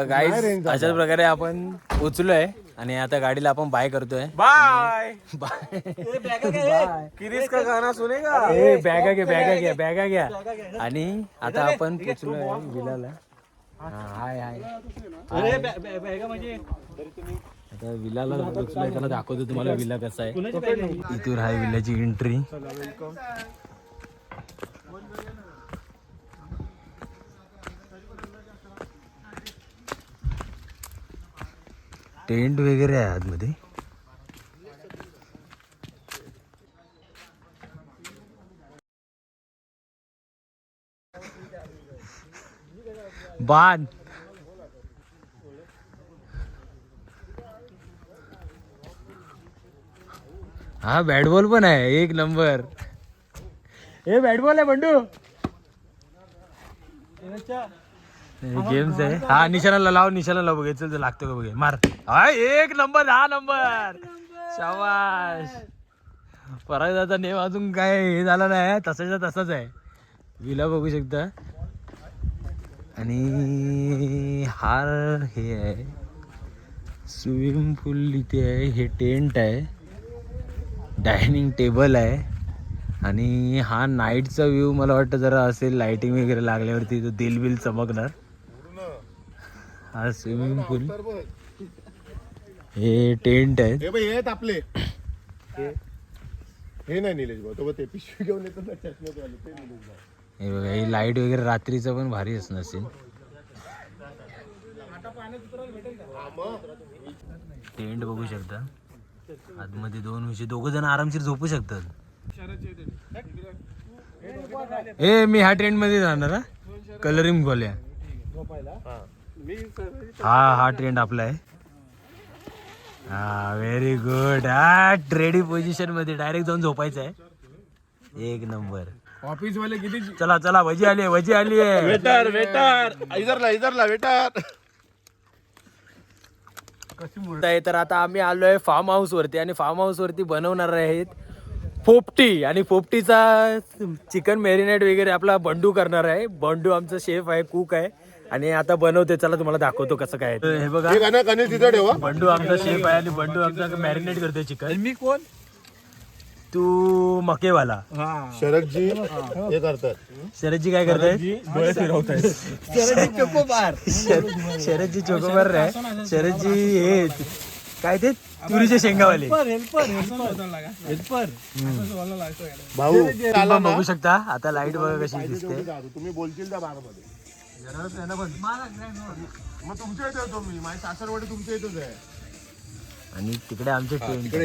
Guys अशाच प्रकारे आपण पोचलोय आणि आता गाडीला आपण बाय करतोय. बाय बाय किरीस का गाना सुनेगा. बॅगा घ्या बॅगा घ्या. आणि आता आपण पोचलोय विलाला. हाय हाय आता विलाला पोचलोय. त्याला दाखवतो तुम्हाला विला कसा आहे. इथून हाय विलाची एंट्री. टेंट वगैरे आहे आतमध्ये. बाण हा बॅट बॉल पण आहे एक नंबर. हे बॅट बॉल आहे बंडू. गेम्स आहे. हा निशाणाला लाव बघे. चल लागतो का बघे. मार. हा एक नंबर. 10 नंबर. शाबाश. परागदाचा नेम अजून काय हे झाला नाही. तसाच आहे. विला बघू शकता. आणि हार हे आहे स्विमिंग पूल इथे आहे. हे टेंट आहे. डायनिंग टेबल आहे. आणि हा नाईटचा व्ह्यू मला वाटतं जरा असेल. लाइटिंग वगैरे लागल्यावरती तो दिल चमकणार. हा स्विमिंग पूल. हे टेंट आहेत आपले. हे नाही निलेश भाऊ ते पिशवी घेऊन येतो ना चष्म्यावाले ते निलेश भाऊ. हे बघा ही लाईट वगैरे रात्रीचं पण भारी असेल. टेंट बघू शकता. आतमध्ये 2 विषय 2 जण आरामशीर झोपू शकतात. ए मी ह्या ट्रेंड मध्ये जाणार. कलरिंग गोल्या. हा ट्रेंड आपला आहे. हा व्हेरी गुड. हा रेडी पोझिशन मध्ये डायरेक्ट जाऊन झोपायचं आहे. एक नंबर. ऑफिस वाले किती. चला भजी आली आहे. वेटर इधरला वेटर. तर आता आम्ही आलोय फार्म हाऊस वरती. आणि फार्म हाऊस वरती बनवणार आहेत पोपटी. आणि पोपटीचा चिकन मॅरिनेट वगैरे आपला बंडू करणार आहे. बंडू आमचा शेफ आहे, कुक आहे. आणि आता बनवते. चला तुम्हाला दाखवतो कसं काय. हे बघा बंडू आमचा शेफ आहे. आणि बंडू आमचा मॅरिनेट करतोय चिकन. मी कोण तू मकेवाला. शरदजी हे करतात. शरदजी काय करताय. डोळे फिरवतायत. शरदजी चोकोबार आहे. शरदजी हे काय ते तुरीचे शेंगावाले. भाऊ बघू शकता. आता लाईट बघा कशी दिसते. तुम्ही बोलतील त्या बारमध्ये मग तुमच्या इथे होतो मी. माझी सासरवाडी तुमच्या इथेच आहे. आणि तिकडे आमचे टेंट.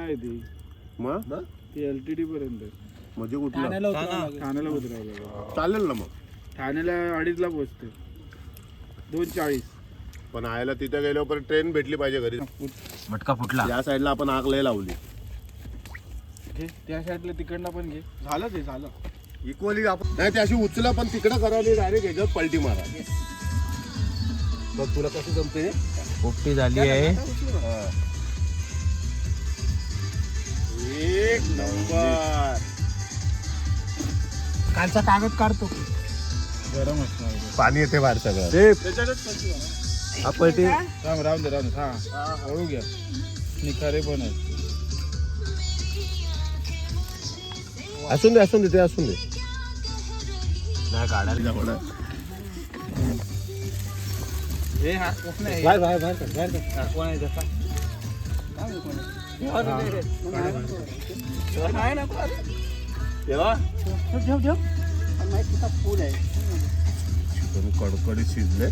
नाही ती मग ती LTT पर्यंत म्हणजे कुठलं ठाण्याला उतरावं चालेल ना मग. ठाण्याला 2:30ला पोहोचते 2:40. पण आयला तिथे गेल्यावर परत ट्रेन भेटली पाहिजे घरी. मटका फुटला. या साईडला आपण आग लय लावली. घे त्या साईडला तिकडनं पण घे. झालं ते झालं. इक्वली आपण नाही ती अशी उचला पण तिकडं करायला डायरेक्ट याच्यावर पलटी मारा. बघ तुला कसं जमते. पोपटी झाली आहे. एक नंबर. कालचा कागद काढतो. गरम असणार पाणी येते बाहेर सगळं. राहून दे हा हळू घ्या. निखारे पण आहे. असून दे ते असून दे. नाही काढायला हे हा कोण आहे? बाहेर कोण आहे जसा कडकडीत शिजले.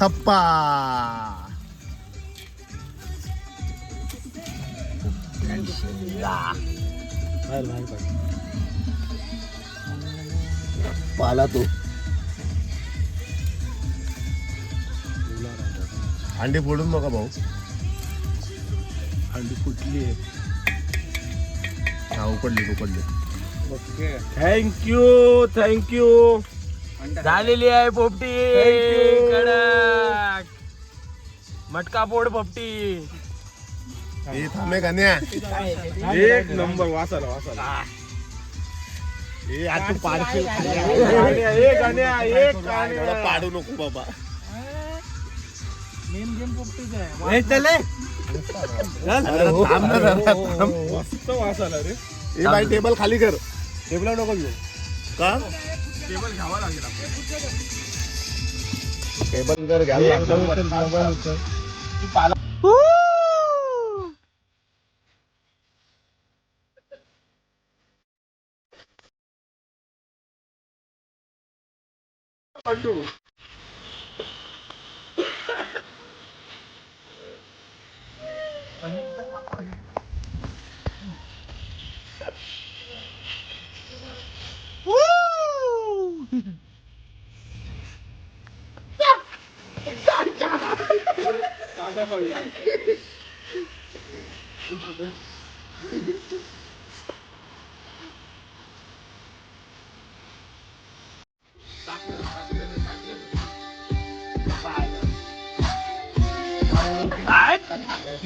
थप्पा. पाला तो अंडी फोडून नका भाऊ. अंडी फुटली आहे. हा उकडली. थँक्यू झालेली आहे पोपटी. Thank you. कडक मटका पोड पोपटी. हे थांबे गाण्या. एक नंबर वासाला हे आज तू पार्सल पाडू नको बाबा. मेन गेम पोपटीच आहे. चले मस्त वासाला रे. हे बाई टेबल खाली कर. टेबल नको घेऊ का. टेबल घ्यावा लागेल टेबल जर घ्यायला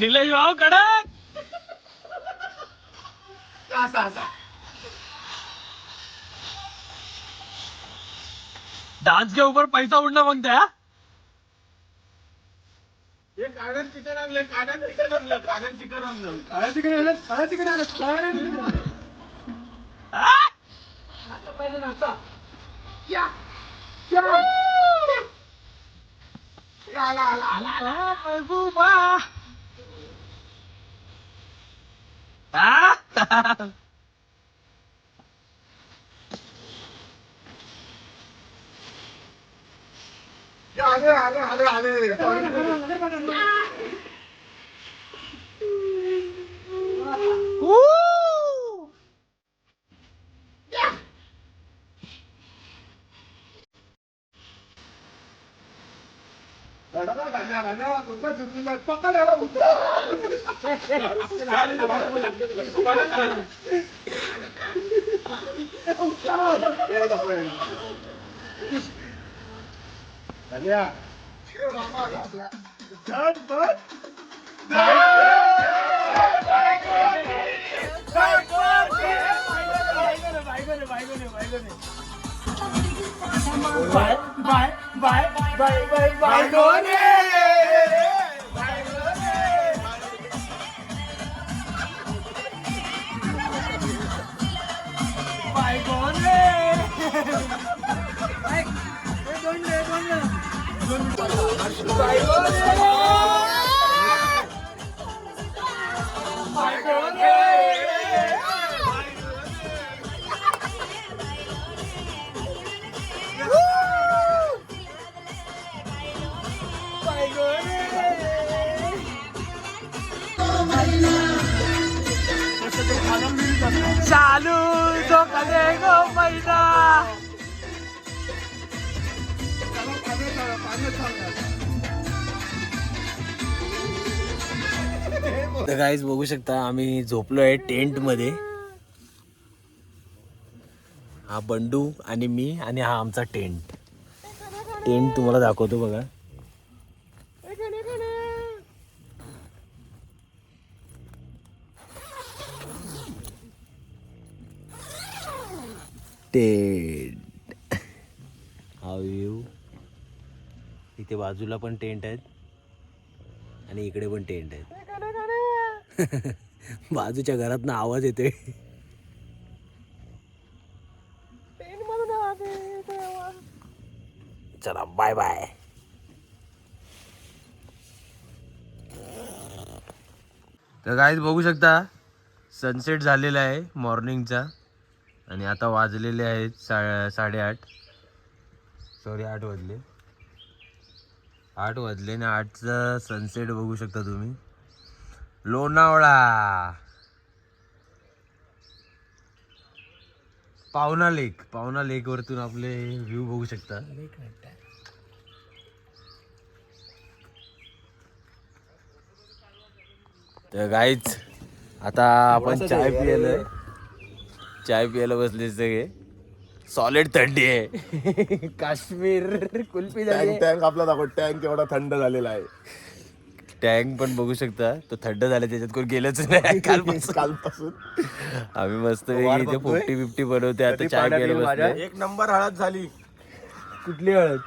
निलेश भाऊ कडक. डांस के ऊपर पैसा उड़ना मांगता है. चालू जो करेगो मैदा. तर गाईज बघू शकता आम्ही झोपलोय टेंट मध्ये. हा बंडू आणि मी आणि हा आमचा टेंट. टेंट तुम्हाला दाखवतो बघा. टेंट हा व्ह्यू. इथे बाजूला पण टेंट आहेत आणि इकडे पण टेंट आहेत. बाजूच्या घरातनं आवाज येतोय. चला बाय बाय. तर गाईज बघू शकता सनसेट झालेला आहे मॉर्निंगचा आणि आता वाजलेले आहेत 8:30. सॉरी 8 वाजले. 8 वाजले आणि 8चा सनसेट बघू शकता तुम्ही. लोणावळा पावना लेक वरतून आपले व्ह्यू बघू शकता. तर गाईच आता आपण चाय प्यायला बसले सगळे. सॉलिड थंडी आहे. काश्मीर कुल्फी झाली. टँक आपला दाखव. टँक एवढा थंड झालेला आहे. टँक पण बघू शकता तो थंड झाला. त्याच्यात कोण गेलंच नाही कालपासून आम्ही मस्त इथे 50-50 बनवते. आता चाय प्यायला बसले. एक नंबर हळद झाली. कुठली हळद?